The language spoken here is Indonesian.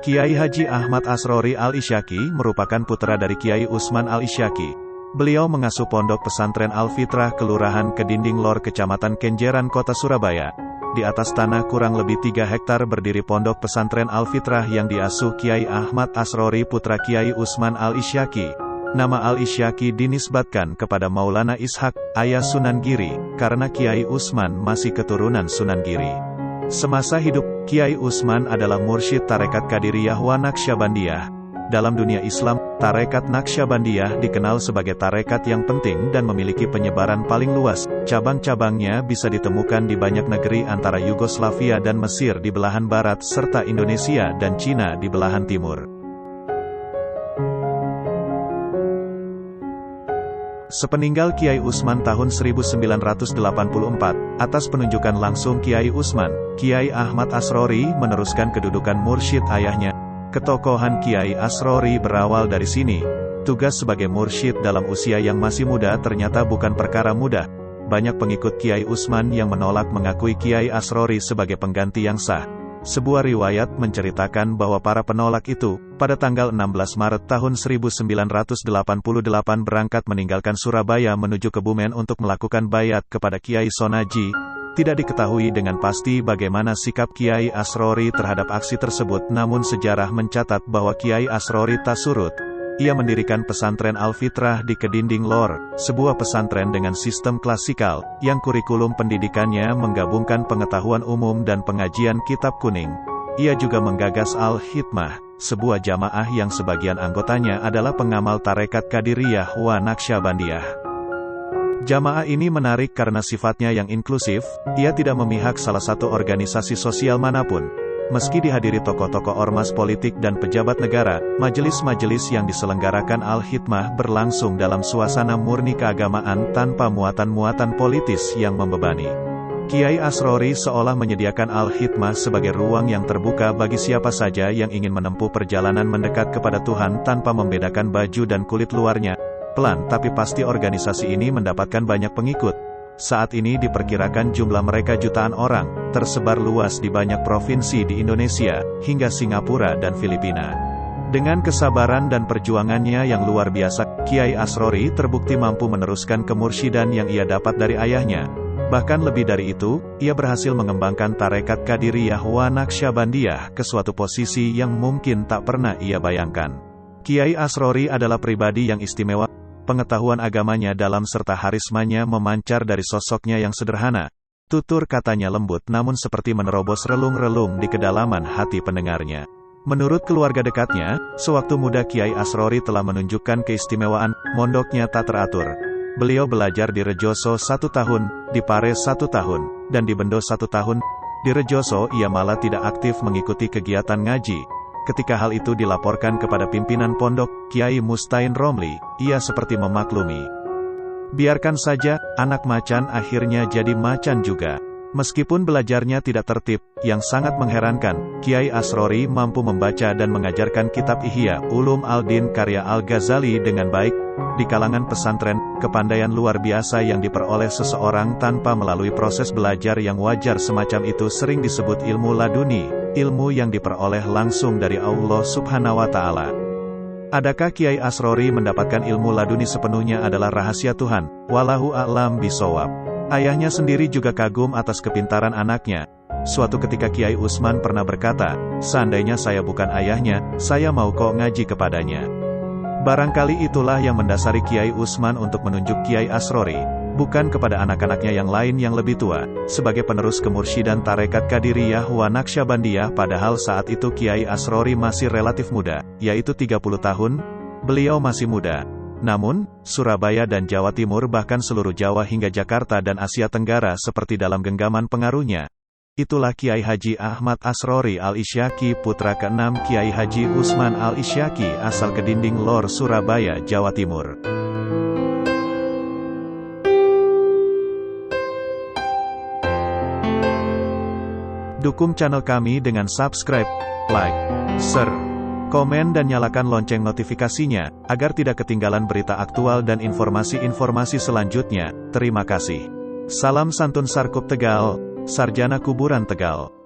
Kiai Haji Ahmad Asrori Al-Isyaki merupakan putra dari Kiai Usman Al-Isyaki. Beliau mengasuh pondok pesantren Al-Fitrah Kelurahan Kedinding Lor Kecamatan Kenjeran Kota Surabaya. Di atas tanah kurang lebih 3 hektar berdiri pondok pesantren Al-Fitrah yang diasuh Kiai Ahmad Asrori putra Kiai Usman Al-Isyaki. Nama Al-Isyaki dinisbatkan kepada Maulana Ishak, ayah Sunan Giri, karena Kiai Usman masih keturunan Sunan Giri. Semasa hidup, Kiai Usman adalah mursyid Tarekat Qadiriyah wa Naqsyabandiyah. Dalam dunia Islam, Tarekat Naqsyabandiyah dikenal sebagai tarekat yang penting dan memiliki penyebaran paling luas. Cabang-cabangnya bisa ditemukan di banyak negeri antara Yugoslavia dan Mesir di belahan barat serta Indonesia dan Cina di belahan timur. Sepeninggal Kiai Usman tahun 1984, atas penunjukan langsung Kiai Usman, Kiai Ahmad Asrori meneruskan kedudukan mursyid ayahnya. Ketokohan Kiai Asrori berawal dari sini. Tugas sebagai mursyid dalam usia yang masih muda ternyata bukan perkara mudah. Banyak pengikut Kiai Usman yang menolak mengakui Kiai Asrori sebagai pengganti yang sah. Sebuah riwayat menceritakan bahwa para penolak itu, pada tanggal 16 Maret tahun 1988 berangkat meninggalkan Surabaya menuju Kebumen untuk melakukan baiat kepada Kiai Sonaji. Tidak diketahui dengan pasti bagaimana sikap Kiai Asrori terhadap aksi tersebut, namun sejarah mencatat bahwa Kiai Asrori tak surut. Ia mendirikan pesantren Al-Fitrah di Kedinding Lor, sebuah pesantren dengan sistem klasikal, yang kurikulum pendidikannya menggabungkan pengetahuan umum dan pengajian kitab kuning. Ia juga menggagas Al-Hidmah, sebuah jamaah yang sebagian anggotanya adalah pengamal Tarekat Qadiriyah wa Naqsyabandiyah. Jamaah ini menarik karena sifatnya yang inklusif, ia tidak memihak salah satu organisasi sosial manapun. Meski dihadiri tokoh-tokoh ormas politik dan pejabat negara, majelis-majelis yang diselenggarakan Al-Hidmah berlangsung dalam suasana murni keagamaan tanpa muatan-muatan politis yang membebani. Kiai Asrori seolah menyediakan Al-Hidmah sebagai ruang yang terbuka bagi siapa saja yang ingin menempuh perjalanan mendekat kepada Tuhan tanpa membedakan baju dan kulit luarnya. Pelan tapi pasti organisasi ini mendapatkan banyak pengikut. Saat ini diperkirakan jumlah mereka jutaan orang, tersebar luas di banyak provinsi di Indonesia, hingga Singapura dan Filipina. Dengan kesabaran dan perjuangannya yang luar biasa, Kiai Asrori terbukti mampu meneruskan kemursyidan yang ia dapat dari ayahnya. Bahkan lebih dari itu, ia berhasil mengembangkan Tarekat Qadiriyah wa Naqsyabandiyah ke suatu posisi yang mungkin tak pernah ia bayangkan. Kiai Asrori adalah pribadi yang istimewa. Pengetahuan agamanya dalam serta harismanya memancar dari sosoknya yang sederhana. Tutur katanya lembut namun seperti menerobos relung-relung di kedalaman hati pendengarnya. Menurut keluarga dekatnya, sewaktu muda Kiai Asrori telah menunjukkan keistimewaan, mondoknya tak teratur. Beliau belajar di Rejoso 1 tahun, di Pare 1 tahun, dan di Bendo 1 tahun. Di Rejoso ia malah tidak aktif mengikuti kegiatan ngaji. Ketika hal itu dilaporkan kepada pimpinan pondok, Kiai Mustain Romli, ia seperti memaklumi. Biarkan saja, anak macan akhirnya jadi macan juga. Meskipun belajarnya tidak tertib, yang sangat mengherankan, Kiai Asrori mampu membaca dan mengajarkan kitab Ihya Ulum Al-Din karya Al-Ghazali dengan baik. Di kalangan pesantren, kepandaian luar biasa yang diperoleh seseorang tanpa melalui proses belajar yang wajar semacam itu sering disebut ilmu laduni, ilmu yang diperoleh langsung dari Allah Subhanahu wa Ta'ala. Adakah Kiai Asrori mendapatkan ilmu laduni sepenuhnya adalah rahasia Tuhan? Wallahu a'lam bishawab. Ayahnya sendiri juga kagum atas kepintaran anaknya. Suatu ketika Kiai Usman pernah berkata, "Seandainya saya bukan ayahnya, saya mau kok ngaji kepadanya." Barangkali itulah yang mendasari Kiai Usman untuk menunjuk Kiai Asrori, bukan kepada anak-anaknya yang lain yang lebih tua, sebagai penerus kemursyidan Tarekat Qadiriyah wa Naqsyabandiyah, padahal saat itu Kiai Asrori masih relatif muda, yaitu 30 tahun, beliau masih muda. Namun, Surabaya dan Jawa Timur bahkan seluruh Jawa hingga Jakarta dan Asia Tenggara seperti dalam genggaman pengaruhnya. Itulah Kiai Haji Ahmad Asrori Al-Isyaki, putra ke-6 Kiai Haji Usman Al-Isyaki asal Kedinding Lor, Surabaya, Jawa Timur. Dukung channel kami dengan subscribe, like, share, komen dan nyalakan lonceng notifikasinya, agar tidak ketinggalan berita aktual dan informasi-informasi selanjutnya. Terima kasih. Salam santun Sarkup Tegal, Sarjana Kuburan Tegal.